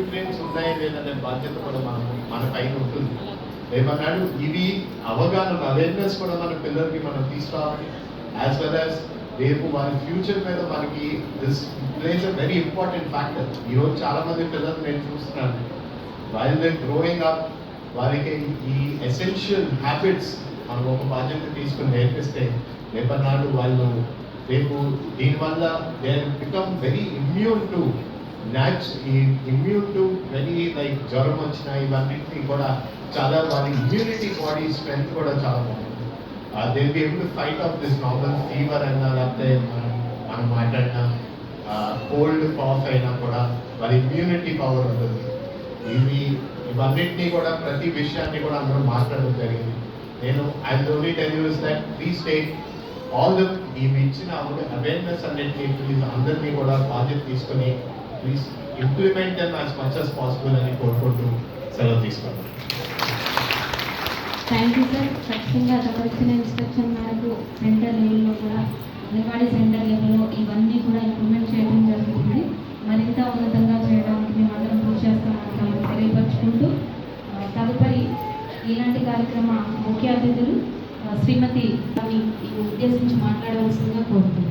Nutrients ఉన్నాయి లేదనే బాధ్యత కూడా మన పైన ఉంటుంది. ఏమన్నాడు ఇవి అవగాహన అవేర్నెస్ కూడా మన పిల్లలకి మనం తీసుకురావాలి. యాజ్ వెల్ యాజ్ రేపు వాళ్ళ ఫ్యూచర్ మీద మనకి this place a very important factor. ఈరోజు చాలా మంది పిల్లలు నేను చూస్తున్నాను, వైల్ దే గ్రోయింగ్ అప్ వారికి ఈ ఎసెన్షియల్ హ్యాబిట్స్ మనం ఒక బాధ్యత తీసుకుని నేర్పిస్తే రేపన్నాడు వాళ్ళు రేపు దీనివల్ల they become very immune to very like జ్వరం వచ్చిన ఇవన్నిటిని కూడా చాలా వాళ్ళ ఇమ్యూనిటీ బాడీ స్ట్రెంత్ కూడా చాలా బాగుంటుంది. They be able to fight of this normal fever అయినా లేకపోతే మనం మాట్లాడిన కోల్డ్ కాఫ్ అయినా కూడా వాళ్ళ ఇమ్యూనిటీ పవర్ ఉంటుంది. ఇవన్నిటినీ కూడా ప్రతి విషయాన్ని కూడా అందరూ మాట్లాడడం జరిగింది. నేను I only tell you is that please take all the ఇవి ఇచ్చిన అవేర్నెస్ అన్నింటినీ ప్లీజ్ అందరినీ కూడా బాధ్యత తీసుకొని please implement them as much as possible అని కోరుకుంటూ సెలవు తీసుకున్నాను. Thank you sir. ఖచ్చితంగా తమరిచ్చిన ఇన్స్ట్రక్షన్ మేరకు సెంటర్ లెవెల్లో కూడా అంగన్వాడీ సెంటర్ లెవెల్లో ఇవన్నీ కూడా ఇంప్లిమెంట్ చేయడం జరుగుతుంది. మరింత ఉన్నతంగా చేయడానికి మేము అందరం కృషి చేస్తామని తెలియపరుచుకుంటూ తదుపరి ఇలాంటి కార్యక్రమ ముఖ్య అతిథులు శ్రీమతి ఉద్దేశించి మాట్లాడవలసిందిగా కోరుతున్నాను.